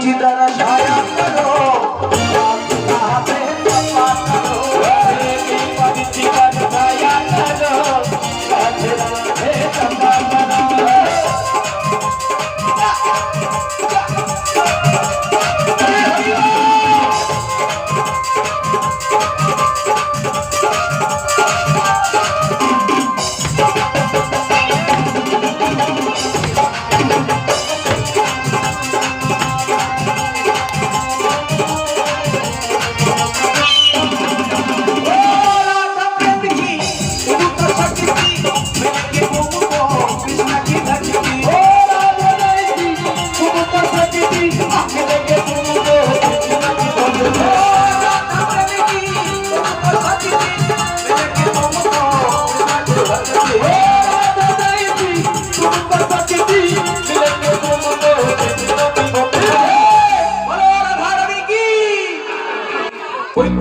বৃষ্টি দ্বারা ছায়া করো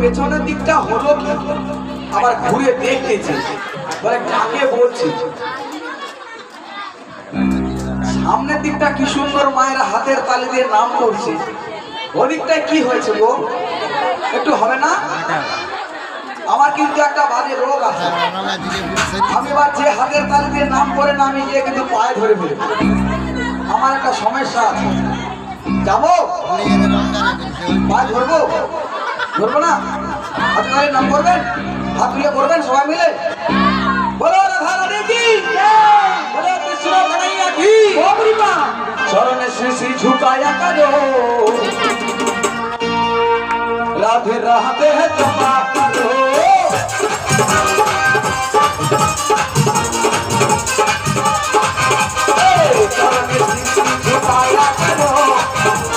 পেছনের দিকটা হলো কি আবার ঘুরে দেখতেছে বলে কাকে বলছে সামনের দিকটা কি সুন্দর মায়ের হাতের তালি দিয়ে নাম করছে ওদিকটায় কি হয়েছে গো একটু হবে না আমার কিন্তু একটা বাজে রোগ আছে আমি এবার যে হাতের তালি দিয়ে নাম করে না আমি গিয়ে কিন্তু পায়ে ধরে ফেলি আমার একটা সমস্যা আছে যাবো পায়ে ধরবো ধরবো না হাতে তালি নাম করবেন হাত তুলে করবেন সবাই মিলে বলো রাধা রানী কি বলো কৃষ্ণ কানাইয়া কি চরণে শ্রী শ্রী ঝুকায়া করো রাধে রাধে তোমা করো চরণে শ্রী শ্রী ঝুকায়া করো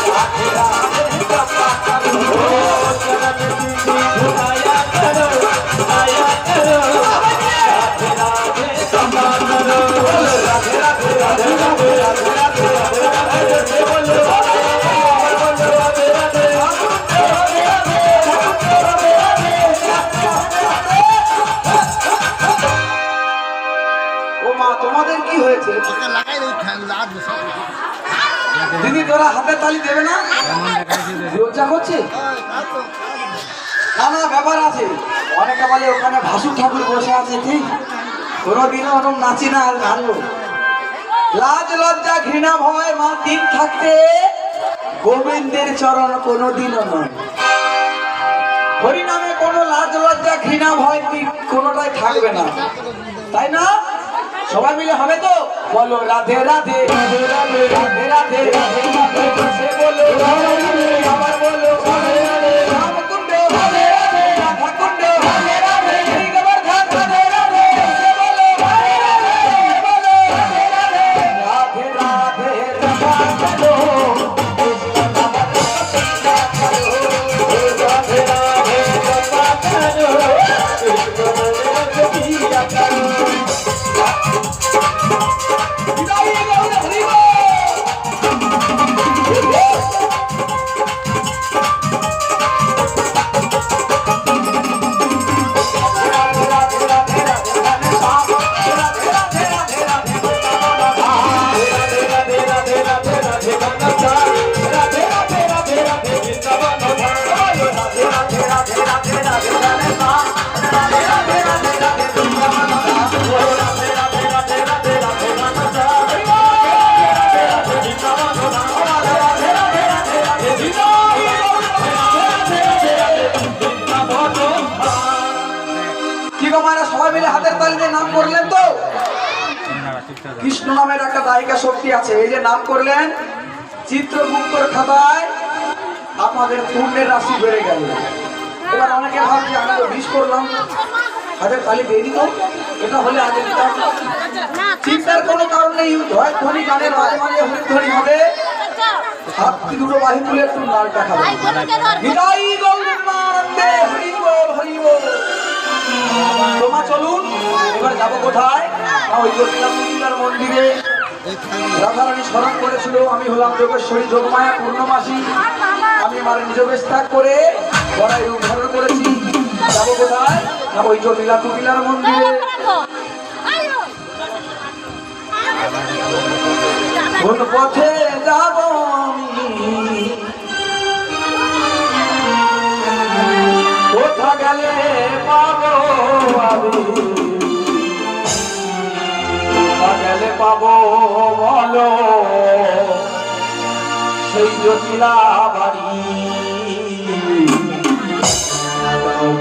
রাধে রাধে তোমা করো চরণে শ্রী শ্রী ঝুকায়া করো আয়া করো রাধে রাধে তোমা করো রাধে রাধে রাধে রাধে রাধে রাধে রাধে বলো তোমাদের কি হয়েছে দিদি তোরা হাতের তালি দেবে না লজ্জা করছে না না ব্যাপার আছে অনেকে বলে ওখানে ভাসুর ঠাকুর বসে আছে ঠিক কোনোদিনও ওরকম নাচি না আর গানলো লাজ লজ্জা ঘৃণা ভয় মা দিন থাকতে গোবিন্দের চরণ কোনোদিনও নয় হরিনামে কোনো লাজ লজ্জা ঘৃণা ভয় কোনোটাই থাকবে না তাই না সবাই মিলে হবে তো বলো রাধে রাধে রাধে রাধে রাধে রাধে রাধে রাধে বলো আবার বলো রাধে রাধে রামকুণ্ড রাধে রাধে রাধাকুণ্ড রাধে রাধে গোবর্ধন রাধে রাধে বলো রাধে রাধে বলো রাধে রাধে রাধে রাধে রাধে সবাই মিলে হাতের তালি দিয়ে নাম করলেন তো কৃষ্ণ নামের একটা দায়িকা শক্তি আছে এই যে নাম করলেন চিত্রগুপ্তর খাতায় আপনাদের পুণ্যের রাশি বেড়ে গেল এবার অনেকে ভাবছে আমি তো বিষ করলাম হাতের তালি দিয়ে দিত এটা হলে আগে চিন্তার কোনো কারণ নেই হয় ধ্বনি গানের মাঝে মাঝে হরিধ্বনি হবে হাত দুটো বাহি তুলে একটু নালটা খাবে হৃদয় গৌরমানন্দে হরি বল হরি বল তোমা চলুন এবার যাবো কোথায় ওই জটিলার মন্দিরে রাধারানী স্মরণ করেছিল আমি হলাম যোগেশ্বরী যোগমায়া পূর্ণমাসী আমি আমার নিজ বিস্তার করে বড়াই রূপ ধারণ করেছি যাবো কোথায় না ওই জটিলার মন্দিরে কোন পথে যাব আমি পাবো আমি, গেলে পাবো বলো সেই জটিলা বাড়ি,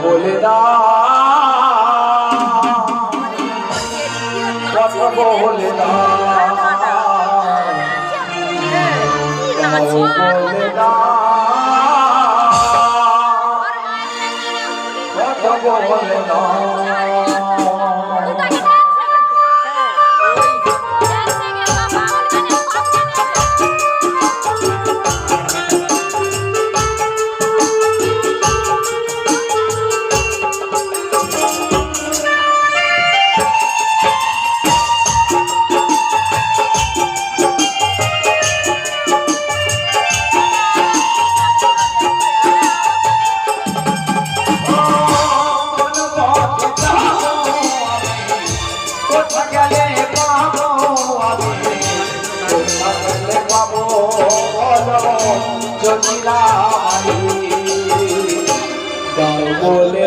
বলে দাও কথা বলে দাও বলে দাও কথা বলে দাও। বলে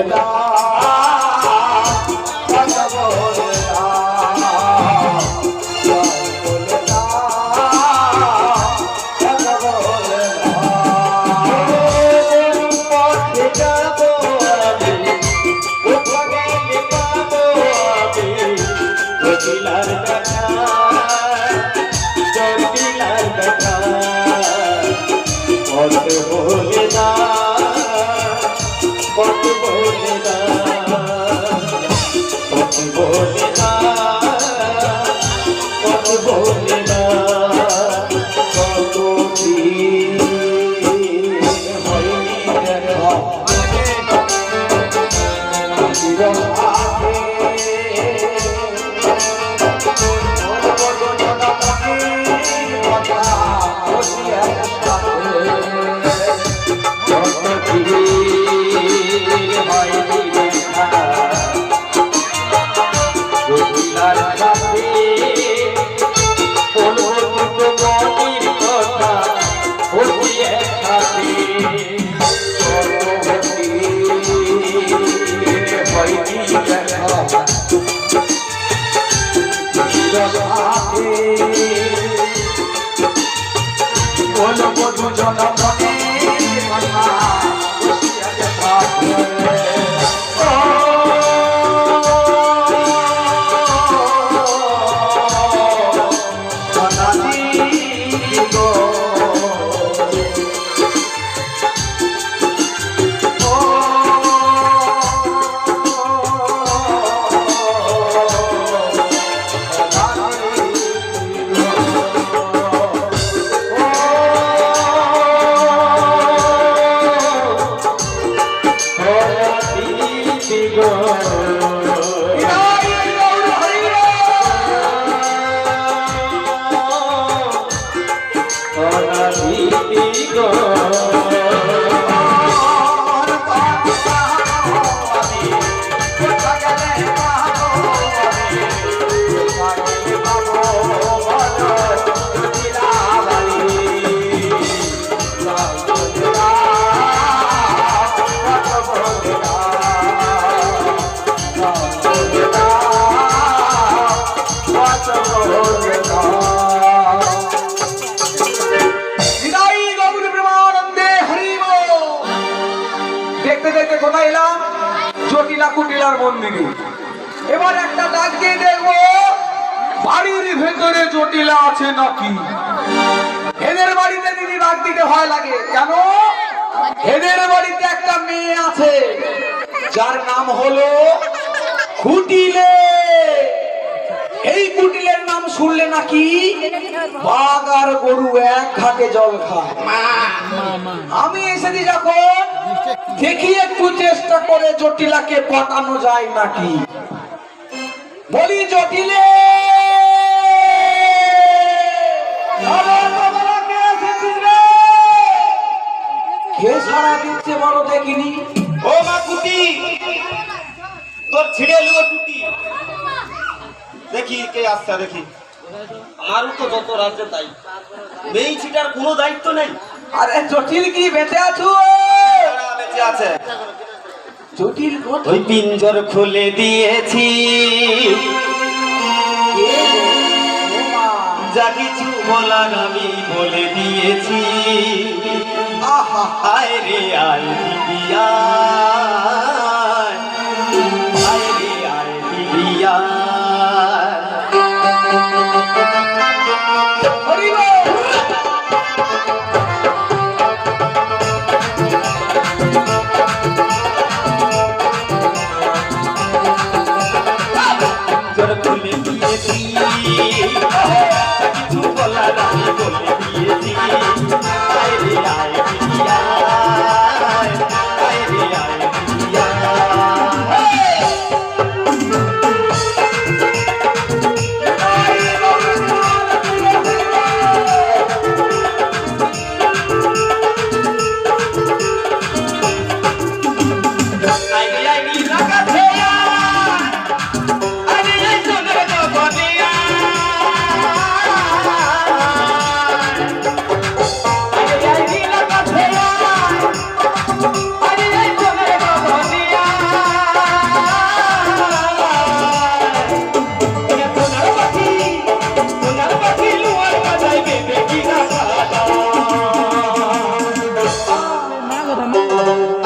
জটিলা কুটিলার মন্দিরে। এবার একটা ডাক দিয়ে দেখবো বাড়ির ভেতরে জটিলা আছে নাকি। এদের বাড়িতে দিদি ডাক দিতে ভয় লাগে কেন? এদের বাড়িতে একটা মেয়ে আছে যার নাম হলো কুটিলে। এই কুটিলের নাম শুনলে নাকি বাঘ আর গরু এক ঘাটে জল খায়। আমি এসেছি যখন দেখি একটু চেষ্টা করে জটিলাকে পটানো যায় নাকি। বলি জটিলে, কে সারা দিচ্ছে বড় দেখিনি। ও মা কুটি, তোর ছিঁড়ে লুয়ো টুটি। দেখি কে আসছে দেখি। আমারও তো যত রাজ্য তাই, মেয়ে ছিটার কোনো দায়িত্ব নেই। আরে জটিল কি বেঁচে আছো? বেঁচে আছে। জটিল ওই পিঞ্জর খুলে দিয়েছি, যা কিছু বলার আমি বলে দিয়েছি। আহা আয় রে আয় দিদি আয়, আয় রে আয় দিদি আয়। হরি বল। পিঞ্জর খুলে দিয়েছি, কিছু বলার আমি বলে দিয়েছি। আয় রে আয় দিদি আয়, আয় রে আয় দিদি আয়।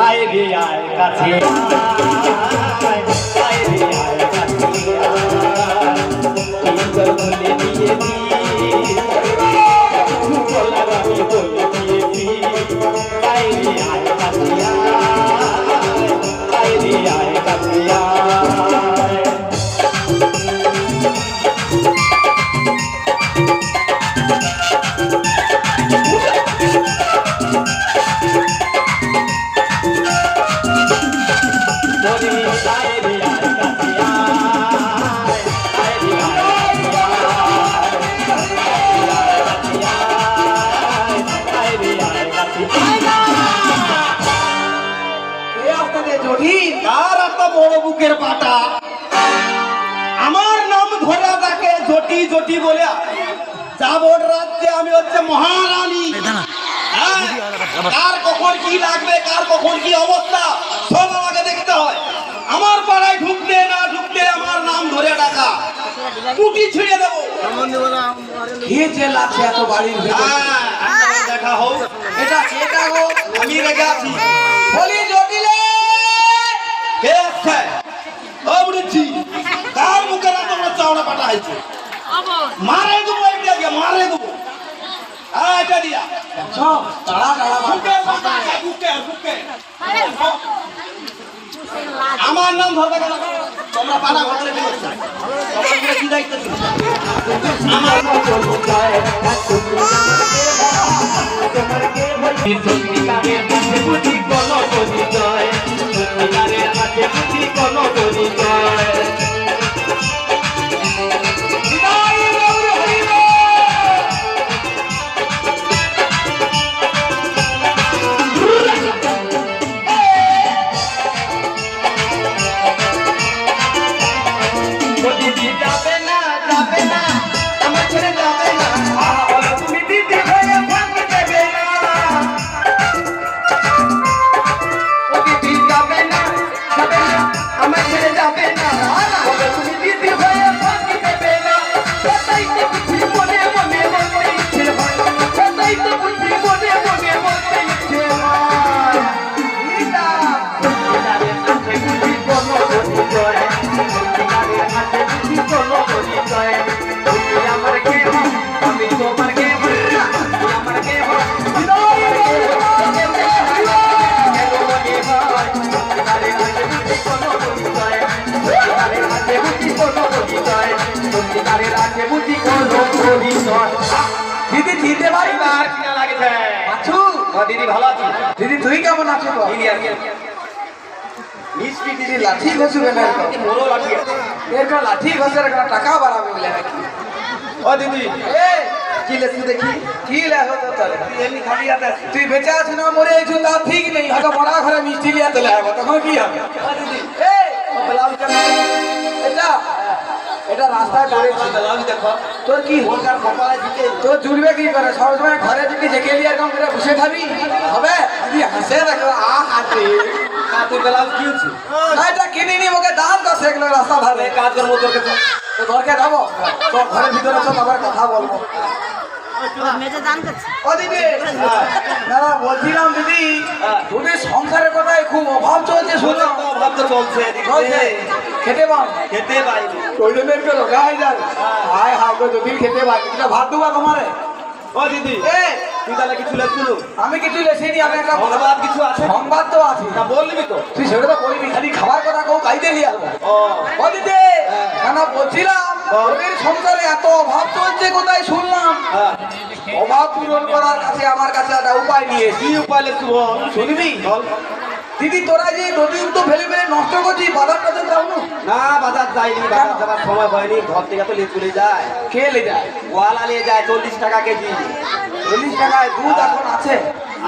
আয় রে আয় কাছে আয়, আয় রে আয় কাছে আয়। পিঞ্জর খুলে দিয়েছি, কিছু বলার আমি বলে দিয়েছি। আয় রে আয় কাছে আয়, আয় রে আয় কাছে আয়। কে আপনাদের জটিল? কার এত বড় বুকের পাটা? আমার নাম ধরে তাকে জটি জটি বলে যাবর রাজ্যে আমি হচ্ছে মহারানী। হ্যাঁ, কার কখন কি লাগবে, কার কখন কি অবস্থা সব আমাকে দেখতে হয়। আমার পাড়ায় ঢুকতে না ঢুকতে আমার নাম ধরে ডাকা, কুটি ছিঁড়ে দেবো। কে যে লাগছে এত বাড়ির ভেতর? হ্যাঁ, দেখা হোক। এটা কেটা গো? আমি রেগে আছি। বলি জটিলে কে আসছে? ও বুঝছি, কার মুখে এত বড় চাওড়া পাটা হয়েছে? মারে দেবো, এটা দিয়ে মারে দেবো। হ্যাঁ, এটা দিয়া সব তাড়া তাড়া বুকে পাটা আছে, বুকে বুকে। আমার নাম ধরবে কেন? তোমরা পাড়া ঘরে দিয়েছো, তোমাদের কি দায়িত্ব ছিল? আমার নাম সত্যিকারের কাছে বুঝি কোন পরিচয়, সত্যিকারের কাছে বুঝি কোন পরিচয়। যাবে না যাবে না, আমার ছেড়ে যাবে না, তুমি দিদি হয়ে ভাঙতে দেবে না। ও দিদি যাবে না যাবে না, আমার ছেড়ে যাবে না, তুমি দিদি হয়ে ভাঙতে দেবে না। সেটাই তো বুঝি মনে মনে বলতে ইচ্ছে হয়, সেটাই তো বুঝি মনে মনে বলতে ইচ্ছে হয়। সত্যিকারের কাছে বুঝি কোনো পরিচয়, সত্যিকারের কাছে বুঝি কোনো পরিচয়। তুমি আমার কে হও, আমি তোমার কে হই, তুমি আমার কে হও, আমি তোমার কে হই। কেন মনে হয় সত্যিকারের কাছে বুঝি কোনো পরিচয়, সত্যিকারের কাছে বুঝি কোনো পরিচয়, সত্যিকারের কাছে বুঝি কোনো পরিচয়। দিদি দিতে পারি না। আর কিনা লাগেছে? আছু ও দিদি ভালো আছি? দিদি তুই কেমন আছো তো? দিদি আর কি? মিষ্টি দিদি লাঠি ঘষবে না এরকম। বড় লাঠি আছে। এরকম লাঠি ঘষে একটা টাকা বাড়াবে বলে নাকি? ও দিদি এ কি লেখছি দেখি? কি লেখো তো তাহলে? তুই এমনি খালি হাতে আছিস। তুই বেঁচে আছিস না মরে আছিস তা ঠিক নেই, হয়তো বড়া ঘরে মিষ্টি লিয়ে চলে যাবো, তখন কি হবে? ও দিদি এ ও ব্লাউজটা এটা এটা রাস্তায় পড়েছি। ব্লাউজ দেখো। তোর কি ওখান কপালে দিকে তোর জুড়বে কি করে? সবসময় ঘরে যদি জেগে নিয়ে এরকম করে বসে খাবি হবে? দিদি হাসে দেখো, আ হাতে তোর ব্লাউজ কি হচ্ছে না এটা কিনিনি ওকে দাম কাছে এগুলো রাস্তা ভালো এই কাজ করবো তোর কাছে তো ঘরকে যাবো তো ঘরের ভিতরে চল আবার কথা বলবো মেজে দান করছে ও দিদি না বলছিলাম দিদি তোদের সংসারের কথায় খুব অভাব চলছে শুনলাম অভাব তো চলছে চলছে খেতে পাও খেতে পাই ওই জন্য একটু রোগা হয়ে যায় হায় হায় গো যদি খেতে পাই এটা ভাত দেবো তোমারে ও দিদি এ তুই তাহলে কিছু লেখছিল আমি কিছু লেখিনি আমি একটা সংবাদ কিছু আছে সংবাদ তো আছে না বলবি তো তুই সেটা তো বলিনি খালি খাবার কথা কেউ গাইতে নিয়ে আসবো ও ও দিদি কেন বলছিলাম ওদের সংসারে এত অভাব চলছে কোথায় শুনলাম হ্যাঁ অভাব পূরণ করার কাছে আমার কাছে একটা উপায় নিয়ে কি উপায় লেখছি বল শুনবি বল দিদি তোরা যে নদী তো ফেলে ফেলে নষ্ট করছিস বাজার টাজার যাও না না বাজার যাইনি বাজার যাবার সময় হয়নি ঘর থেকে তো নিয়ে চলে যায় কে লে যায় ওয়ালা নিয়ে যায় 40 টাকা কেজি 40 টাকায় দুধ এখন আছে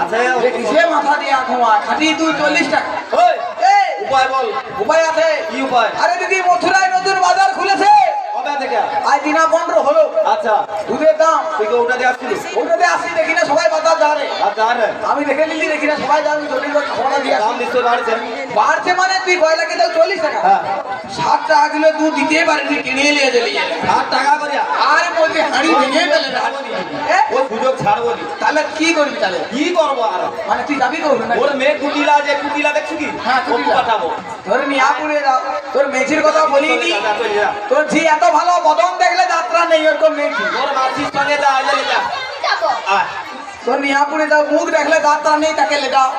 আছে এ কিসে মাথা দিয়ে ঘুমা খাটি তুই 40 টাকা ওই এই উপায় বল উপায় আছে কি উপায় আরে দিদি মথুরায় নতুন বাজার খুলেছে কবে থেকে আজ দিনা 15 হলো আচ্ছা দুধের দাম তুই কি ওটা দিয়ে আসছিস ওটাতে আসি দেখি না সবাই বাজার যাবে আচ্ছা আরে আমি দেখে নিলি দেখি না সবাই যাবে 40 টাকা খবর দিয়ে দাম নিশ্চয় বাড়ছে বাড়ছে মানে তুই কয়লা কিলো 40 টাকা হ্যাঁ 60 টাকা কিলো দুধ দিতে পারিনি কিনে নিয়ে চলে যাবে 60 টাকা করিয়া আর বলতে হাড়ি ভেঙে ফেলে ও সুযোগ ছাড়বো নি তাহলে কি করবি তাহলে কি করবো আর মানে তুই যাবি করবি না ওর মেয়ে কুটিলা যে কুটিলা দেখছি কি হ্যাঁ, ওকে কুটিলা। পাঠাবো তোর নিয়া পুড়ে যাও তোর মেঝির কথা বলিনি তোর ঝি এত ভালো বদন দেখলে যাত্রা নেই ওরকম মেঝি তোর মাসির সঙ্গে যা আইলে যা আয় তোর নিয়া পুড়ে যাও মুখ দেখলে যাত্রা নেই তাকে লে যাও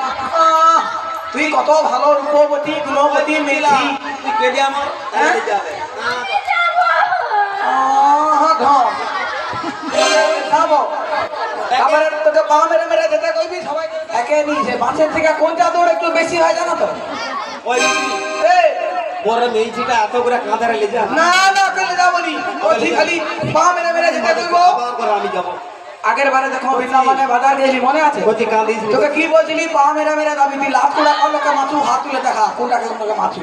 তুই কত ভালো রূপবতী গুণবতী মেঝি তুই কে দিয়ে আমার হ্যাঁ? যাবে তারপরে তোকে পা মেরে মেরে যেতে কইবি সবাই একে নিয়েছে বাঁশের থেকে কোন চাদর একটু বেশি হয় জানো তো ওই এই, ওর মেয়েছিটা এত করে কাঁধারে লে যা না না কেলে যাবনি ও ঠিক খালি পা মেরে মেরে যেতে কইব আবার করে আমি যাবো আগের বারে দেখো বৃন্দাবনে বাজার গেলি মনে আছে বলছি কাঁদিস নি। তোকে কি বলছিলি পা মেরে মেরে যাবি তুই লাভ করে লোকে মাছু হাত তুলে দেখা কোনটাকে তোকে মাছু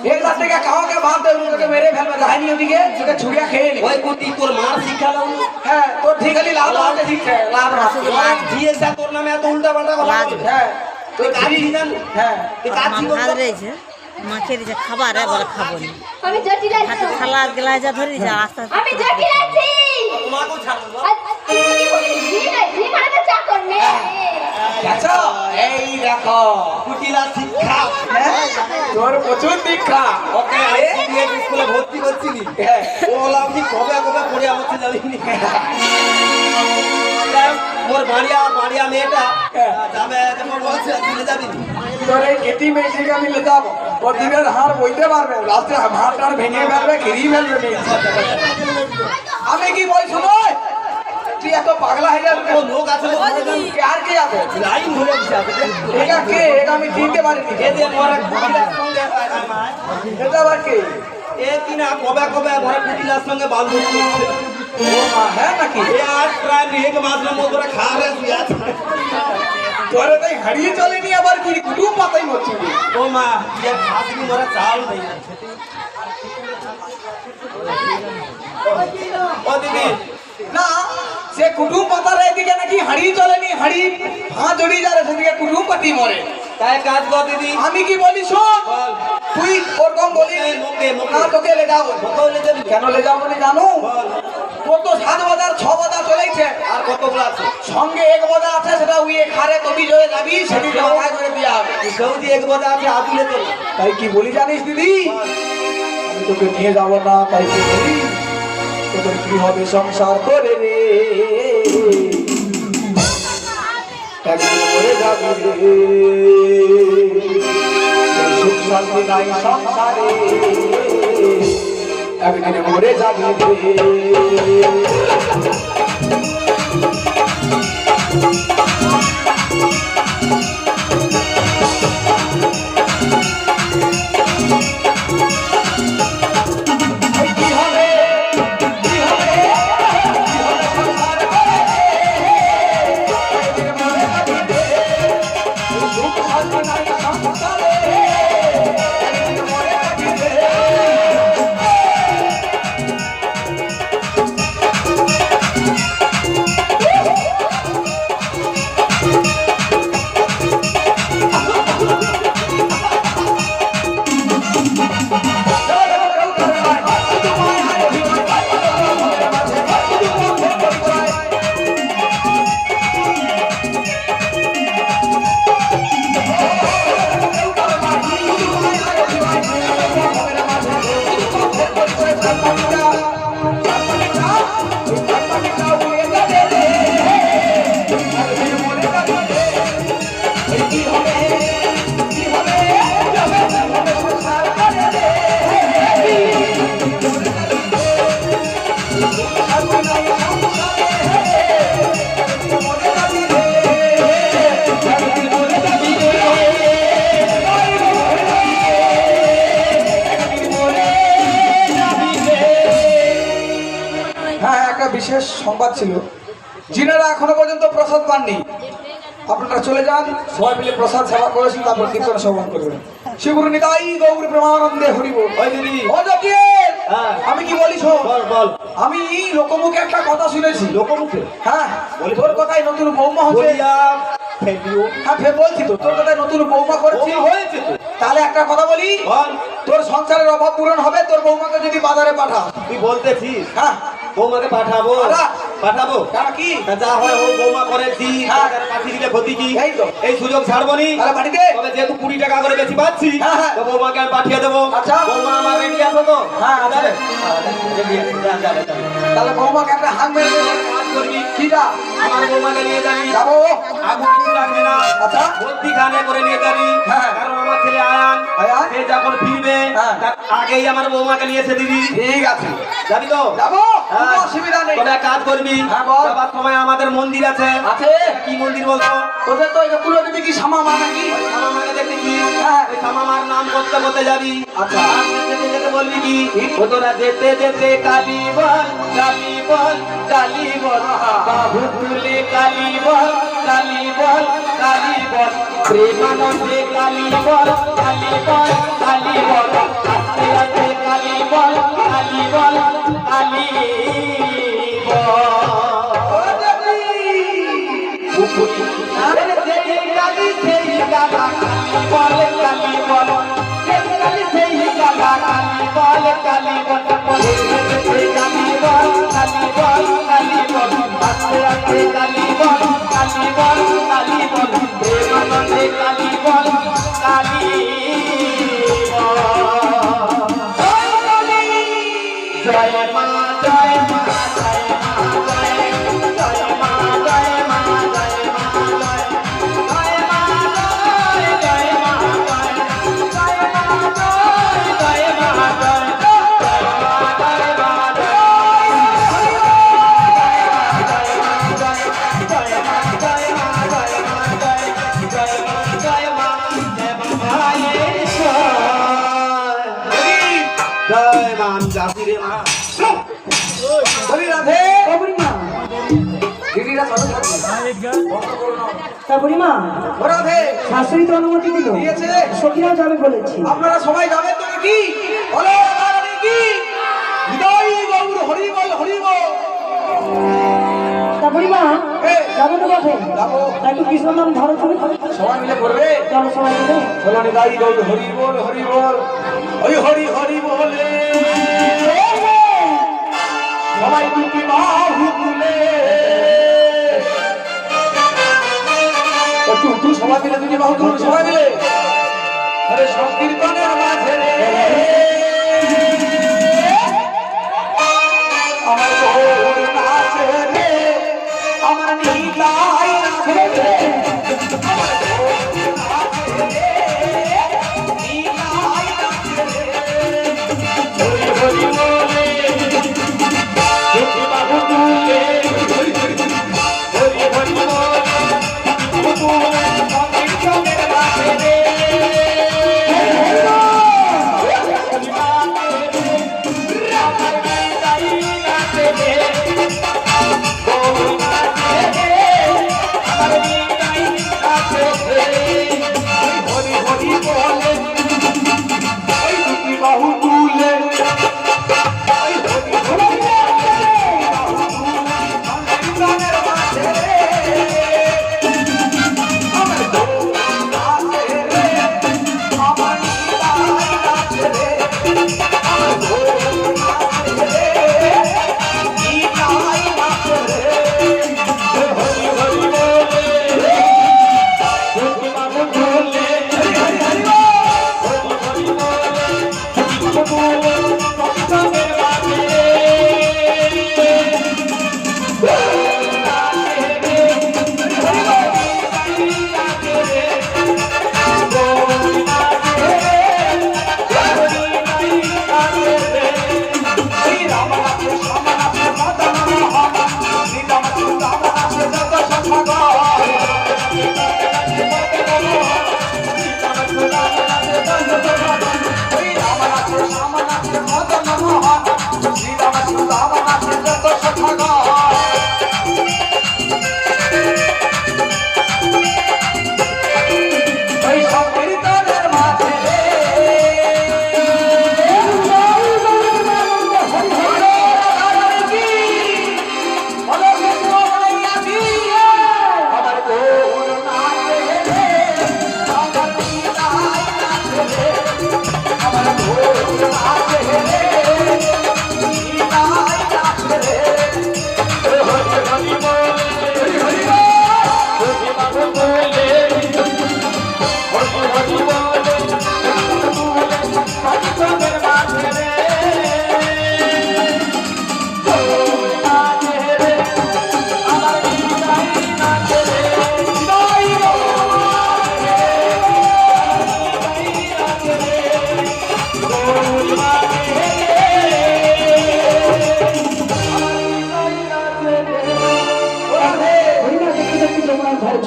एक रात থেকে কাউকে বাদ দে তোকে মেরে ফেলবে যায়নি ওদিকে তোকে ছুড়িয়া খেয়ে নি ওই কুটি তোর মার শিখালো হ্যাঁ তোর ঠিক খালি লাভ আমাকে শিখছে লাভ মাছ দিয়ে যা তোর নামে এত উল্টা পাল্টা কথা বলে। হ্যাঁ তুই কাজ কি জান হ্যাঁ তুই কাজ কি ভাত করছিস? রয়েছে মাকে দিয়েছে খাবার বলে খাবো নি আমি জটিল আছি হাতে থালা গেলা যা ধরে যা আস্তে আস্তে আমি জটিল আছি তোমাকেও ছাড়বো আর তুই কি বলিস জি না জি মানে তো চাকর নে দেখো এই দেখো কুটিলা শিক্ষা হ্যাঁ, তোর প্রচুর দীক্ষা ওকে আইসিডিএস স্কুলে ভর্তি করছিলি হ্যাঁ ও হলো আমি কবে কবে পড়ে আমার জানিনি মোর বাড়িয়া মেয়েটা যাবে যেমন বলছে চলে যাবি তোর এই কেটি মেয়েছিকে আমি লে যাবো ও দিনের হাড় বইতে পারবে রাত্রে হাড় টাড় ভেঙে ফেলবে খেরিয়ে ফেলবে মেয়েছি। আমি কি বল শুনো তুই এত পাগলা হয়ে যাবে ও লোক আছে কে আর কে আছে লাইন ধরে বসে আছে এটা কে এটা আমি চিনতে পারিনি এ যে মোর কুটিলার সঙ্গে এটা আবার কে এ কিনা কবে কবে মোর কুটিলার সঙ্গে বান্ধব করছে ও মা হ্যাঁ নাকি এ আর প্রায় এক মাসের মধ্যে ওরা খা রে শুয়ে আছে তোরে তাই হারিয়ে চলেনি আবার কি কুটুম পাতাই মরছি ও মা ये খাসি মোরা চাল নাই ও দিদি না সে কুটুম পাতার এদিকে নাকি হারিয়ে চলেনি হাড়ি হাঁ জড়িয়ে যাবে সেদিকে কুটুম পাতি মরে তাই কাজ কর দিদি আমি কি বলি শোন বল তুই ওরকম বলি মুখে না তোকে লে যাবো বলে যাবি কেন লে যাবো না জানো বল তোর তো 7 বাজার 6 বাজার চলেছে আর কতগুলো আছে সঙ্গে 1 বাজার আছে সেটা উইয়ে খারে তবি জয়ে যাবি সেদিন মাথায় করে দিয়া হবে সৌদি এক বাজে আছে আদিলে তো তাই কি বলি জানিস দিদি আমি তোকে নিয়ে যাবো না তাই কি বলি তোদের কি হবে সংসার করে রে একদিন মরে যাবি রে তোর সুখ শান্তি নাই সংসারে একদিন মরে যাবি রে কি হবে কি হবে কি হবে সংসার করে একদিন মরে যাবি রে তোর সুখ শান্তি নাই সংসারে একদিন মরে যাবি রে সংবাদ ছিল, যিনারা এখনো পর্যন্ত প্রসাদ পাননি আপনারা চলে যান, সবাই মিলে প্রসাদ সেবা করেছেন, তারপর কীর্তন শ্রবণ করবেন। শিবগুরু নিতাই গৌর প্রেমানন্দে হরিব। ওই দিদি ও জকির, হ্যাঁ। আমি কি বলি শোন, বল বল আমি লোকমুখে একটা কথা শুনেছি। লোকমুখে হ্যাঁ, তোর কথাই নতুন বৌমা হচ্ছে। বলিয়া ফেলিও হ্যাঁ ফের বলছি তো, তোর কথায় নতুন বৌমা করেছি। বৌমা হয়েছে তো তাহলে একটা কথা বলি, বল। তোর সংসারের অভাব পূরণ হবে তোর বৌমাকে যদি বাজারে পাঠা। তুই বলতেছিস হ্যাঁ বৌমাকে পাঠাবো পাঠা। পাঠাবো কেন কি? তা যা হয় ও বৌমা করেছি হ্যাঁ। পাঠিয়ে দিলে ক্ষতি কি? এই তো। এই সুযোগ ছাড়বো নি। তাহলে বাড়িতে তবে যেহেতু 20 টাকা করে বেশি পাচ্ছি হ্যাঁ, হ্যাঁ। তো বৌমাকে আমি পাঠিয়ে দেবো। আচ্ছা। বৌমা আমার রেডি আছে তো? হ্যাঁ, আছে। যাবে? রেডি আছে, যা, যা, যা। তাহলে বৌমাকে একটা হাঁক মেরে দেবো। কাজ করবি কিটা? আমার বৌমাকে নিয়ে যাবি, যাবো। আগুন কিছু লাগবে না। আচ্ছা। ভর্তি খানে করে নিয়ে যাবি। হ্যাঁ। কারণ আমার ছেলে আয়ান আয়ান? সে যখন ফিরবে হ্যাঁ। তার আগেই আমার বৌমাকে নিয়ে এসে দিবি। ঠিক আছে, যাবি তো? যাবো, কোনো হ্যাঁ। অসুবিধা নেই। তবে এক কাজ করবি, হ্যাঁ, বল। যাবার সময় আমাদের মন্দির আছে। আছে? কি মন্দির বলতো? তোদের তো এটা কুলদেবী কি শ্যামা মা নাকি? শ্যামামাকে দেখেছি। হ্যাঁ। ওই শ্যামামার নাম করতে করতে যাবি। আচ্ছা। আর যেতে যেতে বলবি কি? ও তোরা যেতে যেতে কালী বল, কালী বল, কালী বল। বাহু তুলে কালী বল, কালী বল, কালী বল। প্রেমানন্দে কালী বল, কালী বল, কালী বল। আস্তে আস্তে কালী বল, কালী বল, কালী বল। ও দেবী! জয় মা জয় মা জয় মা জয় জয় মা জয় মা জয় মা জয় জয় মা জয় জয় মা জয় জয় মা জয় জয় মা জয় জয় মা জয় মা জাতি রে মা বলি রাধে, বুড়িমা দিদিরা চলো থাকবে। তা বুড়িমা ও রাধে, শাশুড়ি তো অনুমতি দিল, দিয়েছে? সখীরাও যাবে বলেছি। আপনারা সবাই যাবেন তো নাকি? বলো রাধে কি? হৃদয় গৌর হরি বল, হরি বল। তা বুড়িমা এ, যাবো তো বটে, যাবো। তা একটু কৃষ্ণ নাম ধরো তুমি, সবাই মিলে করবে। চলো সবাই মিলে। চলো হৃদয় গৌর হরি বল, হরি বল। ওই হরি হরি বলে সবাই দুটি বাহু তুলে, একটু সবাই মিলে দুটি বাহু তুলে, সবাই মিলে আরে সংকীর্তনের মাঝে রে আমার গৌর নাচে রে, আমার নিতাই নাচে রে, আমার গৌর নাচে রে, নিতাই নাচে রে। হরি হরি বলে দুটি বাহু তুলে, হরি হরি হরি হরি বলে সংকীর্তনের মাঝে রে বাহু তুলে শ্রীরাম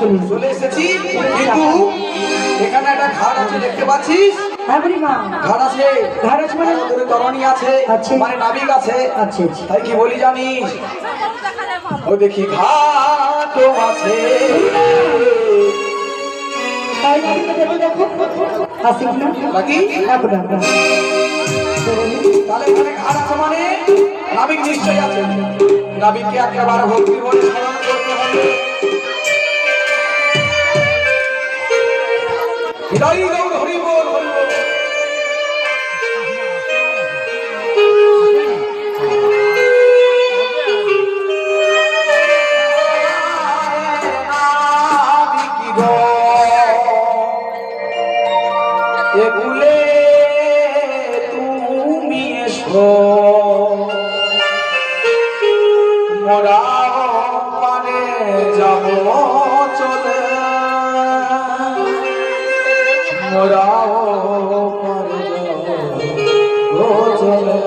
চলে এসেছি। চলে এসেছি, কিন্তু এখানে একটা ঘাট আছে দেখতে পাচ্ছিস? হ্যাঁ বুড়িমা, ঘাট আছে, ঘাট আছে মানে? ধরে তরণী আছে, আছে। মানে নাবিক আছে। আচ্ছা আচ্ছা। তাই কি বলি জানিস? ও দেখি ঘাট আছে, তাই নাবিকে দেখো দেখো আসি কিনা নাকি? দেখো দেখো। তাহলে এখানে ঘাট আছে মানে নাবিক নিশ্চয়ই আছে। নাবিককে একেবারে ভক্তি বলে স্মরণ করতে হবে। হৃদয় গৌর হরি বল, হরি বল। এগুলে তুমি এসো, মোরা পারে যাব চলে, মোরা পারে যাব চলে।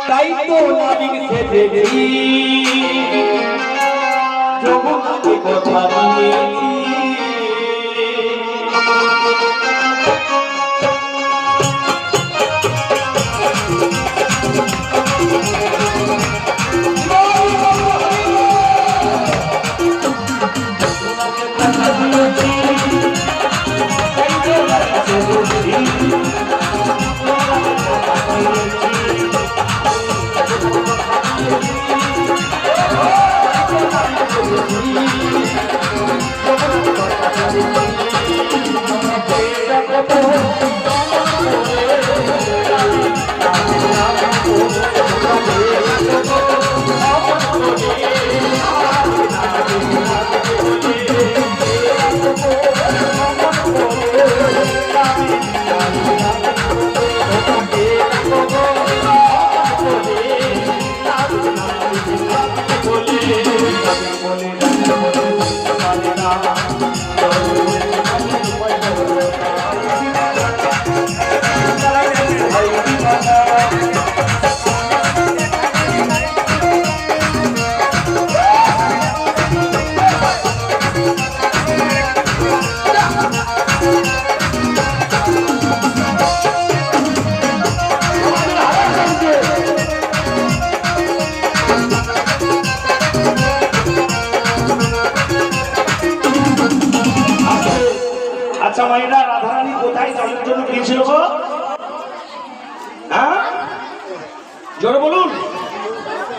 তাই তো নাবিক সেজেছি, যমুনাকে কথা দিয়েছি। আচ্ছা মায়েরা, রাধারানী কোথায় জলের জন্য গিয়েছিল গো? হ্যাঁ, জোরে বলুন।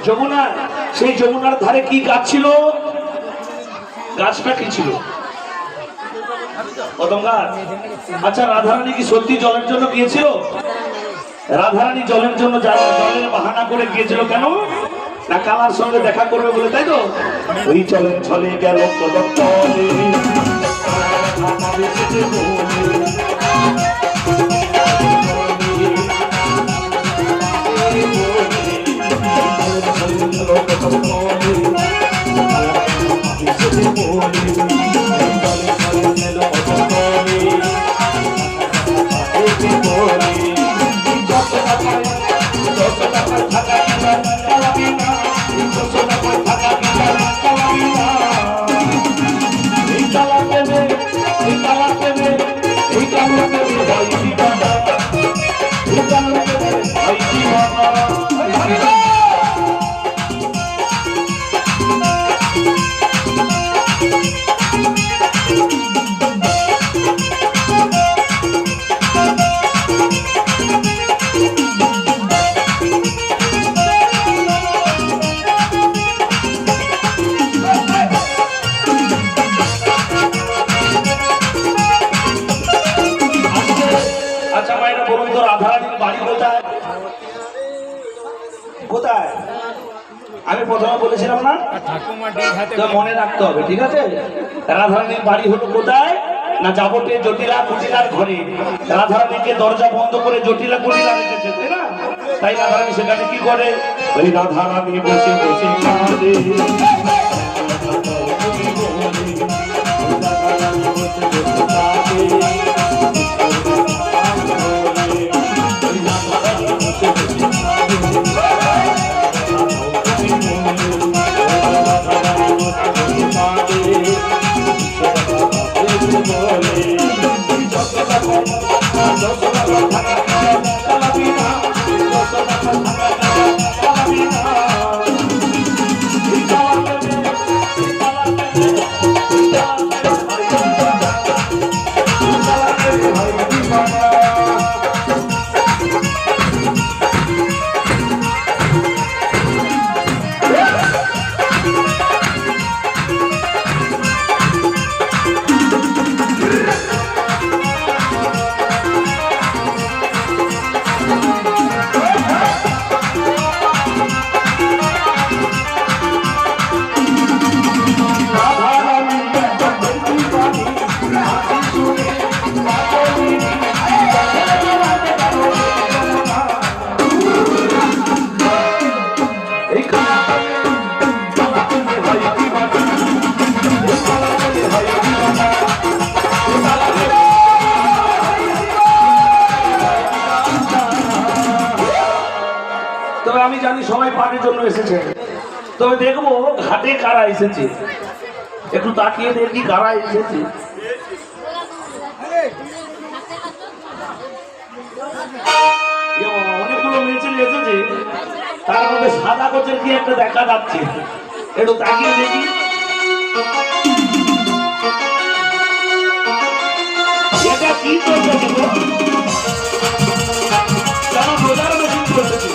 যমুনা। সেই যমুনার ধারে কি গাছ ছিল? গাছটা কি ছিল? কদম গাছ। আচ্ছা, রাধারানী কি সত্যি জলের জন্য গিয়েছিল? রাধারানী জলের জন্য জলের বাহানা করে গিয়েছিল কেন? না কালার সঙ্গে দেখা করবে বলে, তাই তো? ওই চলে চলে গেল কদম তলে, কোথায়? আমি প্রথমে বলেছিলাম না, তো মনে রাখতে হবে, ঠিক আছে? রাধারানীর বাড়ি হলো কোথায়? না যাবতীয় জটিলা কুটিলার ঘরে। রাধারানীকে দরজা বন্ধ করে জটিলা কুটিলা রেখেছে, তাই না? তাই রাধারানী সেখানে কি করে? ওই রাধারানী বসে বসে কাঁদে, আমি জানি সবাই পানির জন্য এসেছে, তবে দেখবো ঘাটে কারা এসেছে, একটু তাকিয়ে দেখি কারা এসেছে। অনেকগুলো মেয়ে এসেছে, তার মধ্যে সাদা কোচের কি একটা দেখা যাচ্ছে, একটু তাকিয়ে দেখি। এটা কি চলছে? কেন বোঝার মেশিন চলছে?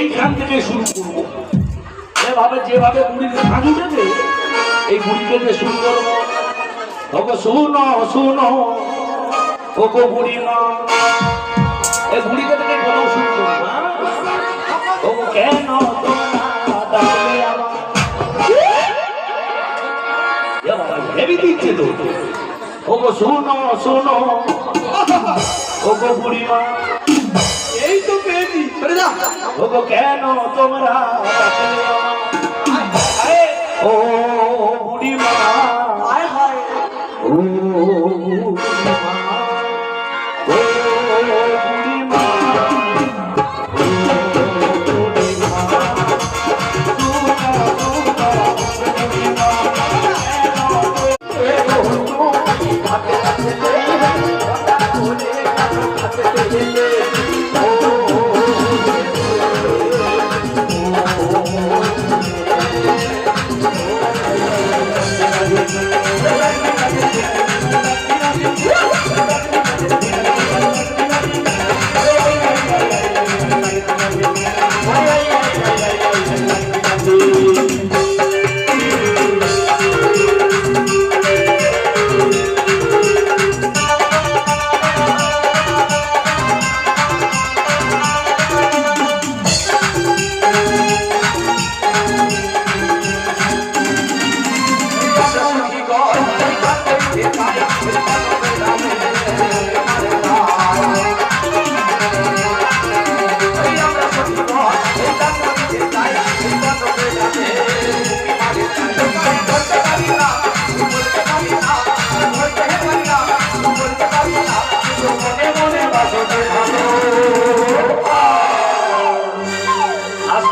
এইখান থেকে শুরু করবো, এভাবে যেভাবে বুড়িকে ভাঙি দেবে, এই বুড়িকে যে শুরু করবো। ওগো শুনো শুনো, ওগো বুড়ি মা, এই বুড়িকে থেকে কত শুরু করবো। ওগো কেন ভেবে দিচ্ছে তো। ওগো শুনো শুনো, ওগো বুড়ি মা, এই ওগো কেন তোমরা ডাকলে আমায়? ও বুড়িমা, হায় হায় ও বুড়িমা, ও বুড়িমা,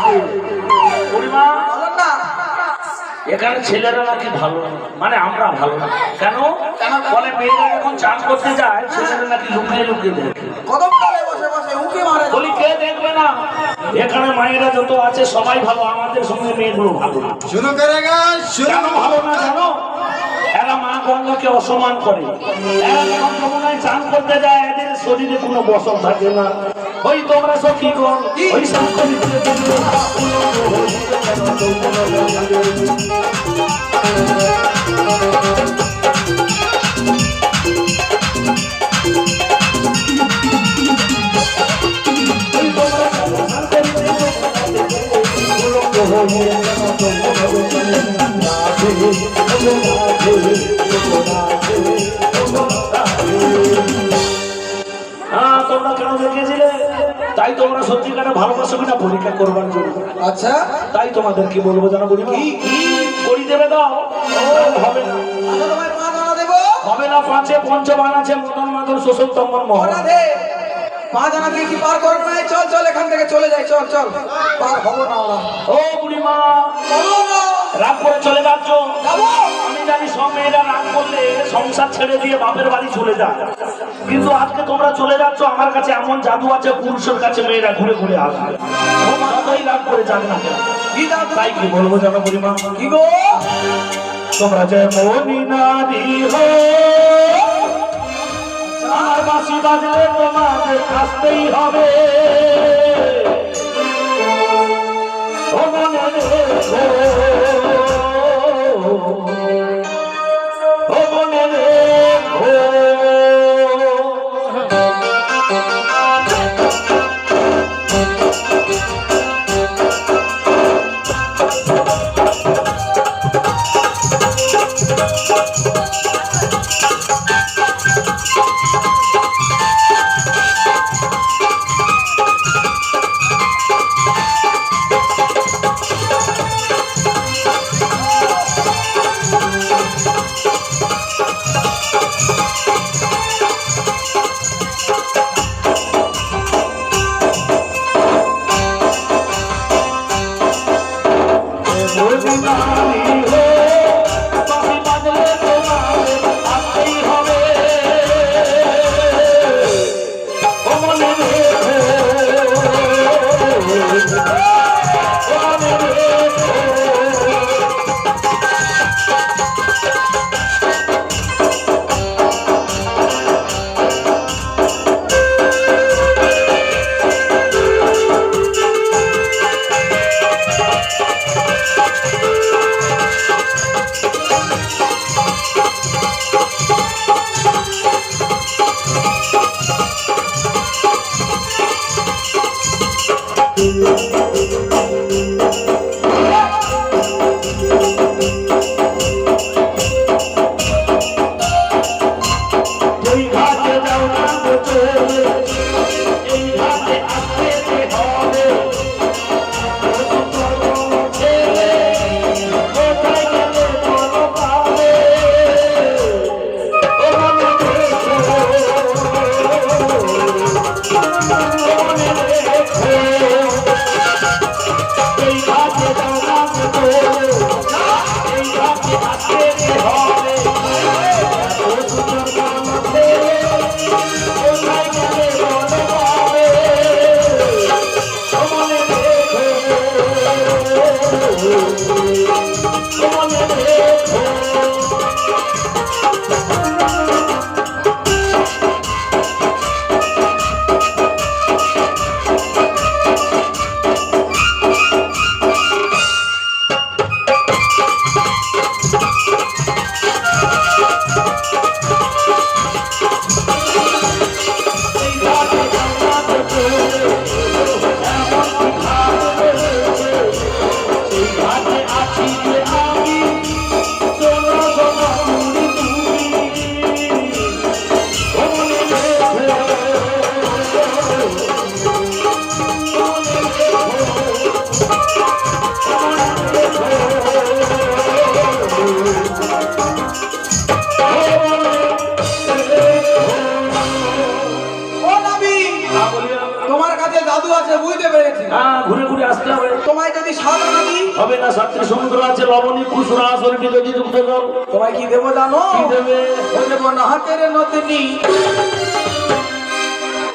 ও বুড়িমা, বলেন না এখানে ছেলেরা নাকি ভালো না, মানে আমরা ভালো না। কেন? বলে মেয়েরা যখন চান করতে যায় ছেলেরা নাকি লুকিয়ে লুকিয়ে দেখে। কদম তলে বসে বসে উঁকি মারে। বলি কে দেখবে না? এখানে মায়েরা যত আছে সবাই ভালো, আমাদের সঙ্গে মেয়েগুলো ভালো না। শুরু করেগা কেন ভালো না জানো? এরা মা গঙ্গাকে অসম্মান করে। এরা যখন যমুনায় চান করতে যায় এদের শরীরে কোনো বসন থাকে না। ওই তোমরা সব কি কর ওই সব তোমরা কেন দেখেছিলে? তাই তোমরা সত্যিকারে ভালোবাসো কিনা পরীক্ষা করবার জন্য। আচ্ছা তাই তোমাদেরকে বলবো জানো বুড়িমা, করি দেবে দাও। হবে না, আচ্ছা তোমায় 5 আনা দেবো। হবে না। 5-এ পঞ্চবান আছে, মদন মাদন শোষণ তম্বর মহা। ওটা দে 5 আনা দিয়ে কি পার করব না? চল চল এখান থেকে চলে যাই, চল চল। পার হবো না ওরা। ও বুড়িমা, বলো না রাগ করে চলে যাচ্ছ। যাবো। আমি জানি সব মেয়েরা রাগ করলে সংসার ছেড়ে দিয়ে বাপের বাড়ি চলে যায়, কিন্তু আজকে তোমরা চলে যাচ্ছ। আমার কাছে এমন জাদু আছে, পুরুষের কাছে মেয়েরা ঘুরে ঘুরে আসবে। যতই রাগ করে যাক না কেন। কি দাও তুমি? তাই কি বলবো জানো বুড়িমা, কি গো? তোমরা যে মনি নারী হো, আর বাঁশি বাজলে তোমাদের আসতেই হবে। ও মনে রেখো, ও মনে রেখো। ও নবী, তোমার কাছে জাদু আছে বুঝতে পেরেছি। হ্যাঁ, ঘুরে ঘুরে আসতে হবে। তোমায় যদি সাধনা দিই হবে না, সাতটি সমুদ্র আছে, লবণী কুসুরা আসরটি যদি যুক্ত কর। তোমায় কি দেবো জানো? কি দেবে? ওই দেবো নাহাকের নতনি,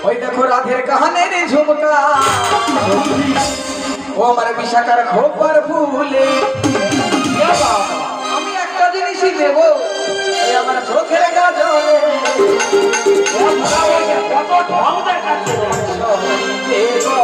ওই দেখো রাধের কাহানের ঝুমকা, ও আমার বিশাখার খোপার ফুলে। এ বাবা, আমি একটা জিনিসই দেবো, এই আমার চোখের গাজলে। কত ঢং দেখাচ্ছে। দেবো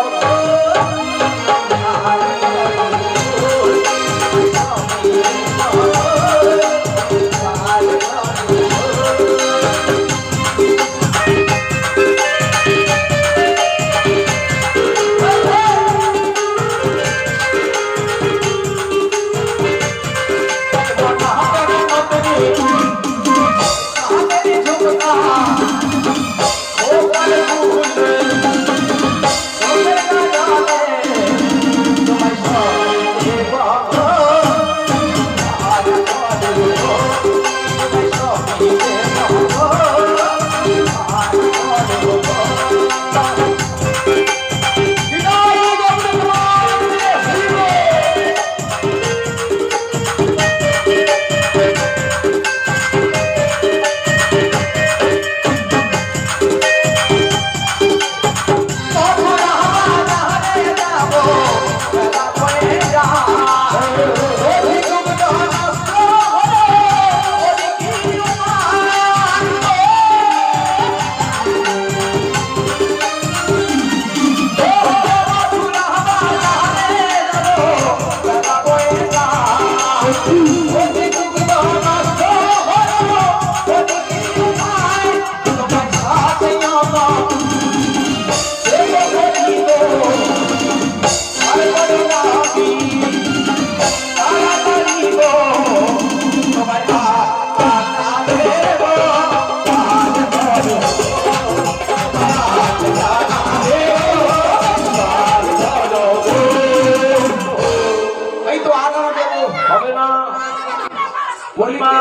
পরিমা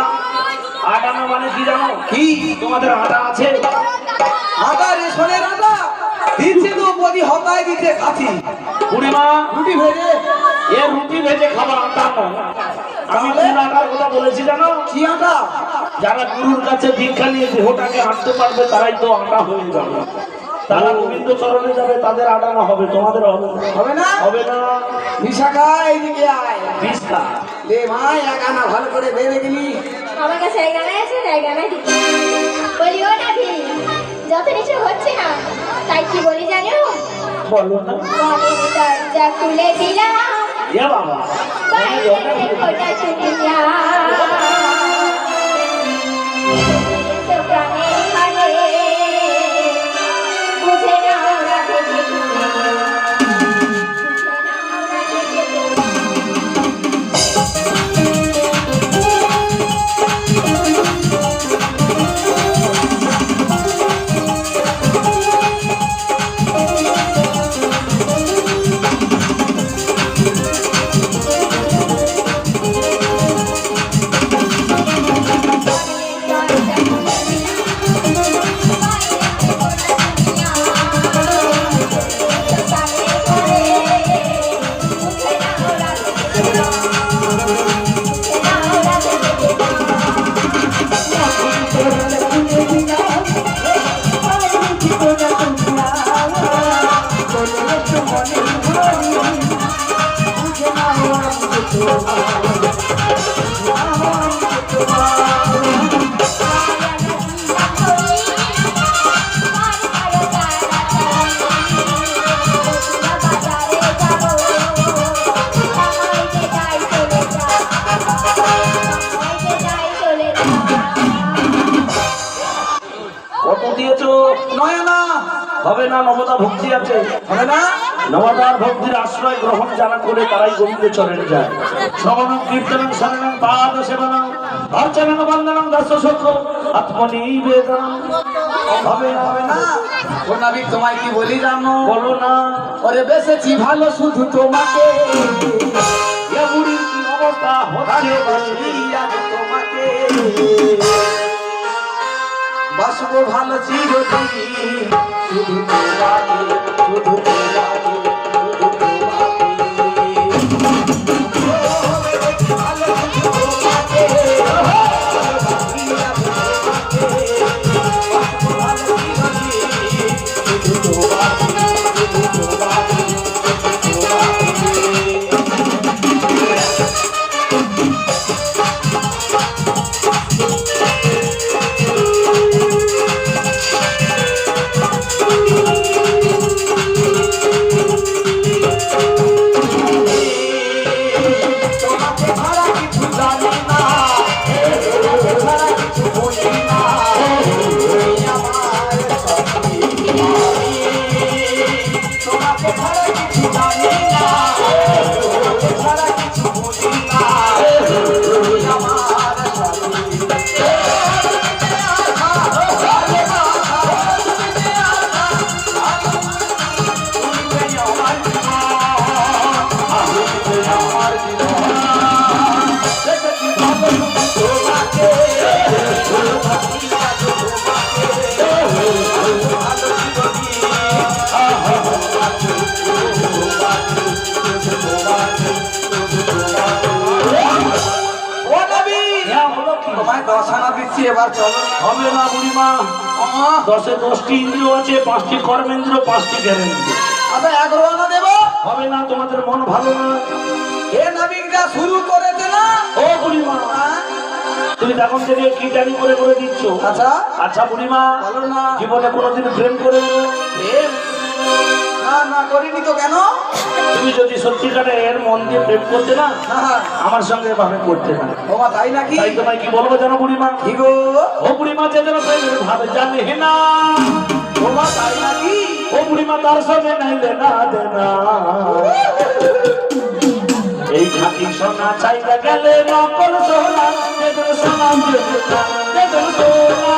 আটানো মানে কি জানো? কি? তোমাদের আটা আছে? আটা রেশনের আটা দিচ্ছে তো বদি হতায় দিচ্ছে খাচ্ছি। পরিমা রুটি ভেজে এ রুটি ভেজে খাবার আটা নয়। আমি কোন আটার কথা বলেছি জানো? কি আটা? যারা গুরুর কাছে দীক্ষা নিয়ে দেহটাকে হাঁটতে পারবে তারাই তো আটা হয়ে যাবে। তারা গোবিন্দ চরণে যাবে, তাদের আটানো হবে, তোমাদের হবে না। হবে না? হবে না। বিশাখা এইদিকে আয়। বিস্তা লে ভাই এক আনা ভালো করে বেড়ে গেলি। আমার কাছে এই গানা আছে, এই গানা দিচ্ছি। বলি ও নাভি, যত কিছু হচ্ছে না, তাই কি বলি জানো? বলো না। মনের দরজা খুলে দিলাম, এ বাবা বাইরে খোঁটা ছুটিয়া। এসো প্রাণের ঘরে, বুঝে নাও রাধে কে তুমি, বুঝে নাও রাধে কে তুমি। না নবদা ভক্তি আছে? হবে না? নবদার ভক্তির আশ্রয় গ্রহণ যারা করে তারাই গোবিন্দ চরণে যায়। শ্রবণম কীর্তনম শরণম পাদ সেবনম অর্চনম বন্দনম দাস সখ আত্মনিবেদনম। হবে না, হবে না। ও নাবিক তোমায় কি বলি জানো? বলো না। ওরে বেসেছি ভালো শুধু তোমাকে, এ বুড়ির কি অবস্থা হচ্ছে ভালোবাসি আজ তোমাকে, বাসবো ভালো চিরদিন শুধু তোমাকে, শুধু তোমাকে, শুধু তোমাকে। ও বেসেছি ভালো শুধু তোমাকে, ভালোবাসি আজ তোমাকে, বাসবো ভালো চিরদিন শুধু তোমাকে, শুধু তোমাকে, শুধু তোমাকে। তোমাকে ছাড়া কিছু জানি না, তোমাকে ছাড়া কিছু বুঝি না, তুমি আমার সত্যি। তোমাকে ছাড়া কিছু জানি না, তোমাকে ছাড়া কিছু বুঝি না, তুমি আমার সত্যি। তোমায় 10 আনা দিচ্ছি, এবার চলো। হবে না বুড়িমা। আহ, 10-এ 10টি ইন্দ্রিয় আছে, 5টি কর্মেন্দ্র, 5টি জ্ঞানেন্দ্র। আচ্ছা 11 আনা দেবো। হবে না, তোমাদের মন ভালো না। এ নাবিকরা শুরু করেছে না? ও বুড়িমা, হ্যাঁ? তুমি তখন থেকে কি জানি করে করে দিচ্ছ। আচ্ছা আচ্ছা বুড়িমা, বলো না। জীবনে কোনোদিন প্রেম করে প্রেম? না না, করিনি তো। কেন? তুমি যদি সত্যিকারের মন দিয়ে প্রেম করতে না, হ্যাঁ, আমার সঙ্গে ভাবে করতে না। ওমা তাই নাকি? তাই তোমায় কি বলবো জানো বুড়িমা? কি গো? ও বুড়িমা যে যেন প্রেমের ভাবে জানে না, ওমা তাই নাকি? ও বুড়িমা তার সঙ্গে নাই দেনা দেনা। এই খাঁটি সোনা চাইতে গেলে নকল সোনা, যেদিন সোনা যেদিন সোনা।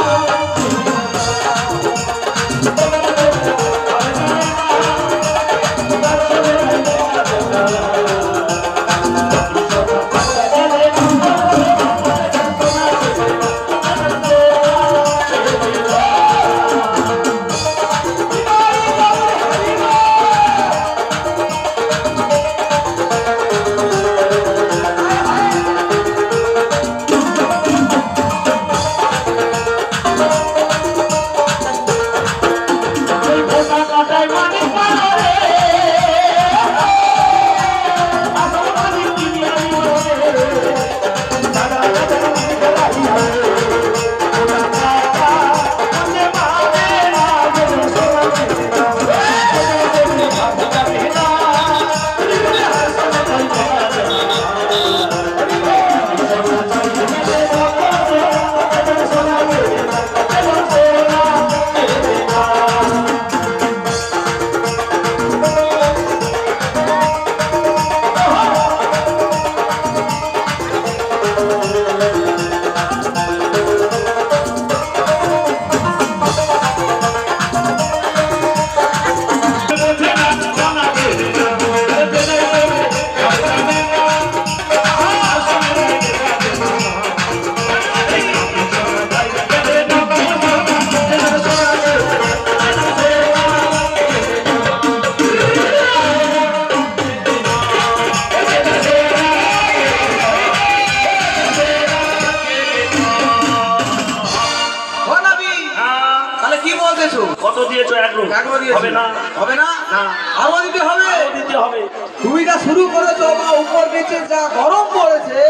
কত দিয়েছো? 11 দিয়েছি। হবে না, হবে না? না। আরো দিতে হবে। আরো দিতে হবে। তুমি যা শুরু করেছো বা উপর নিচে যা গরম পড়েছে,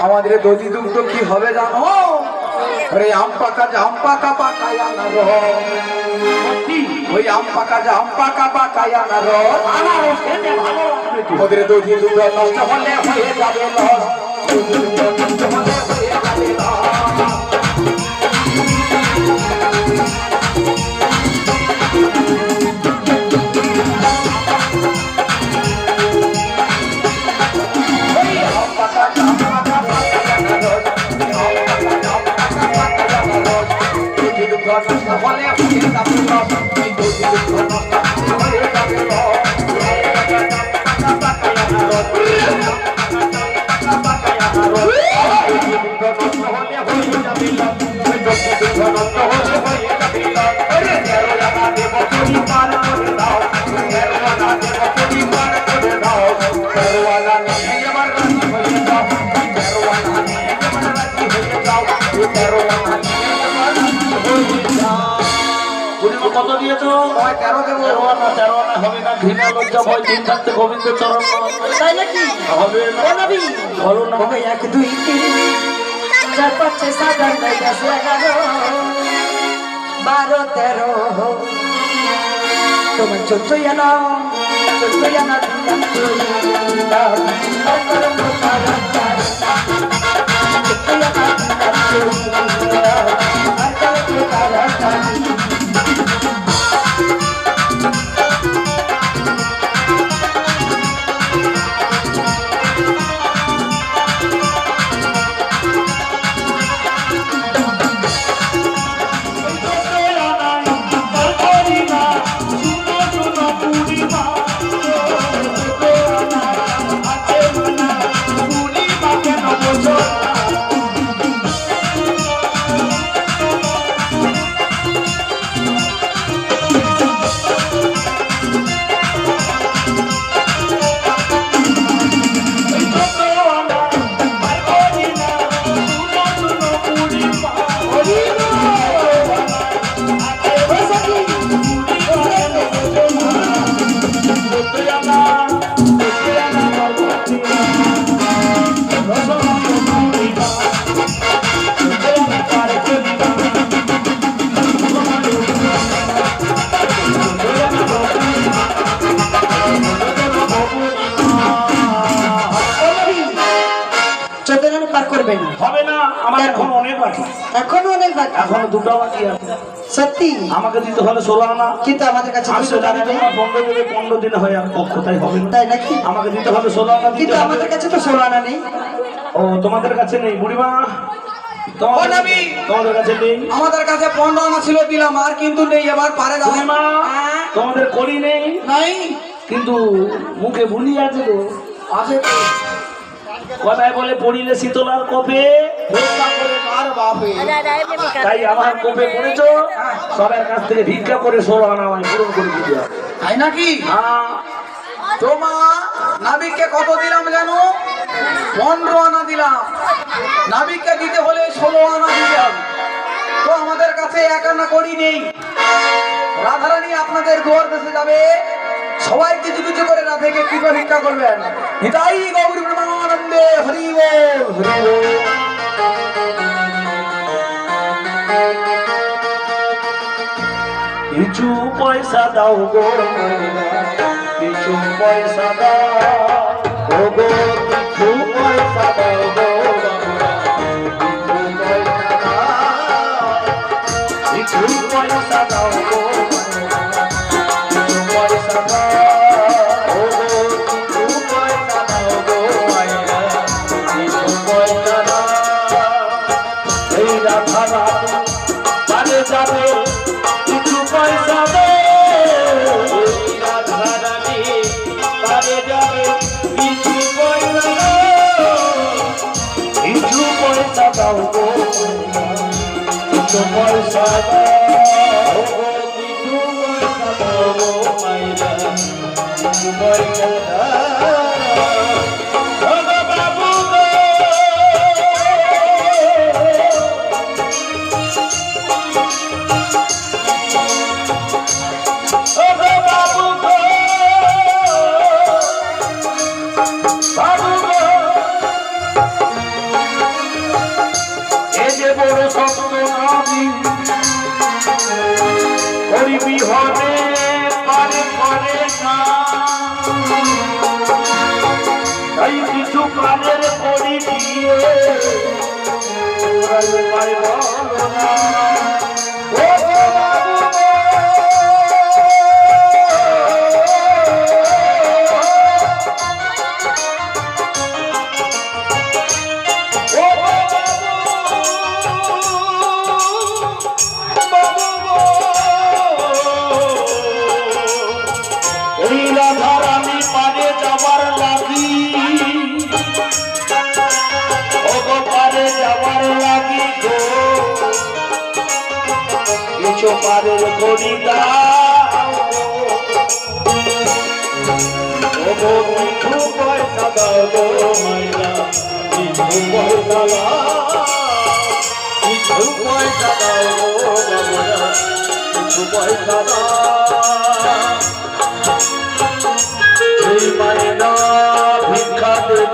আমাদের দধি দুগ্ধ কি হবে জানো? আরে আম পাকা জাম পাকা পাকায়া না রো, ওই আম পাকা জাম পাকা পাকায়া না রো, ওদের দধি দুগ্ধ নষ্ট হলে হয়ে যাবে লস, দধি দুগ্ধ নষ্ট হলে হয়ে যাবে লস। দিয়েছো ওই 13 দেবো। 13 আনা 13 আনা হবে না, ঘৃণা লজ্জা ভয় তিন থাকতে গোবিন্দ চরণ তাই নাকি হবে না। ও নবী বলো না। ওকে 1 2 3 4 5 6 7 8 9 10 11 12 13 তোমার 14 আনা দিলাম চুরি করবেন হবে না, আমার এখন অনেক বাকি, এখনো অনেক বাকি এখনো দুটো বাকি আছে। সত্যি আমাকে দিতে হলে 16 আনা, কিন্তু আমাদের কাছে আমি তো জানি তোমার 15 দিনে 15 দিনে হয় আর পক্ষতাই হবে না। তাই নাকি আমাকে দিতে হবে 16 আনা, দিতে কিন্তু হবে। আমাদের কাছে তো 16 আনা নেই। ও তোমাদের কাছে নেই বুড়িমা, ও নবী, তোমাদের কাছে নেই। আমাদের কাছে 15 আনা ছিল, দিলাম, আর কিন্তু নেই, এবার পারে দাও। বুড়িমা তোমাদের করি নেই, নাই কিন্তু মুখে বুলি আছে তো, আছে তো। কথায় বলে পড়িলে শীতলার কপে, ভিক্ষা করে কার বাপে? তাই আমার কপে পড়েছো, সবার কাছ থেকে ভিক্ষা করে 16 আনা আমায় পূরণ করে দিতে হবে। তাই নাকি? হ্যাঁ, তোমা নাবিককে কত দিলাম জানো? 15 আনা দিলাম। নাবিককে দিতে হলে 16 আনা দিতে হবে। তো আমাদের কাছে 1 আনা করি নেই। রাধারানী আপনাদের দুয়ার দেশে যাবে, সবাই কিছু কিছু করে রাধাকে কৃপা ভিক্ষা করবেন। নিতাই গৌর ব্রহ্মানন্দে হরি বল, হরি বল। কিছু পয়সা দাও গো, কিছু পয়সা দাও গো, কিছু পয়সা দাও গো, কিছু পয়সা দাও গো, কিছু পয়সা দাও গো, কিছু পয়সা দাও গো, কিছু পয়সা দাও। এই রাধা রাধা বাড়ে যাবে, কিছু পয়সা দে, রাধা রানী বাড়ে যাবে, কিছু পয়সা দাও, কিছু পয়সা দাও গো, কিছু পয়সা দাও গো, কিছু পয়সা দাও গো, মাইরা কিছু পয়সা দাও। ও গো বাবু গো, ও গো বাবু গো, বাবু গো, এ যে বড় স্বপ্ন আমি করি বিহনে পারে করে না, তাই কিছু প্রাণের করি দিয়ে পাই বলো না। ও গো বাবু গো, ও বাবু গো, এই রাধার আমি পারে যাবার লাগি, ও গো পারে যাবার লাগি গো, কিছু পারের করি দাও গো, ও গো কিছু পয়সা দাও গো, মাইনা কিছু পয়সা দাও, কিছু পয়সা দাও গো, বাবুরা কিছু পয়সা এই মায়েরা ভিক্ষা দে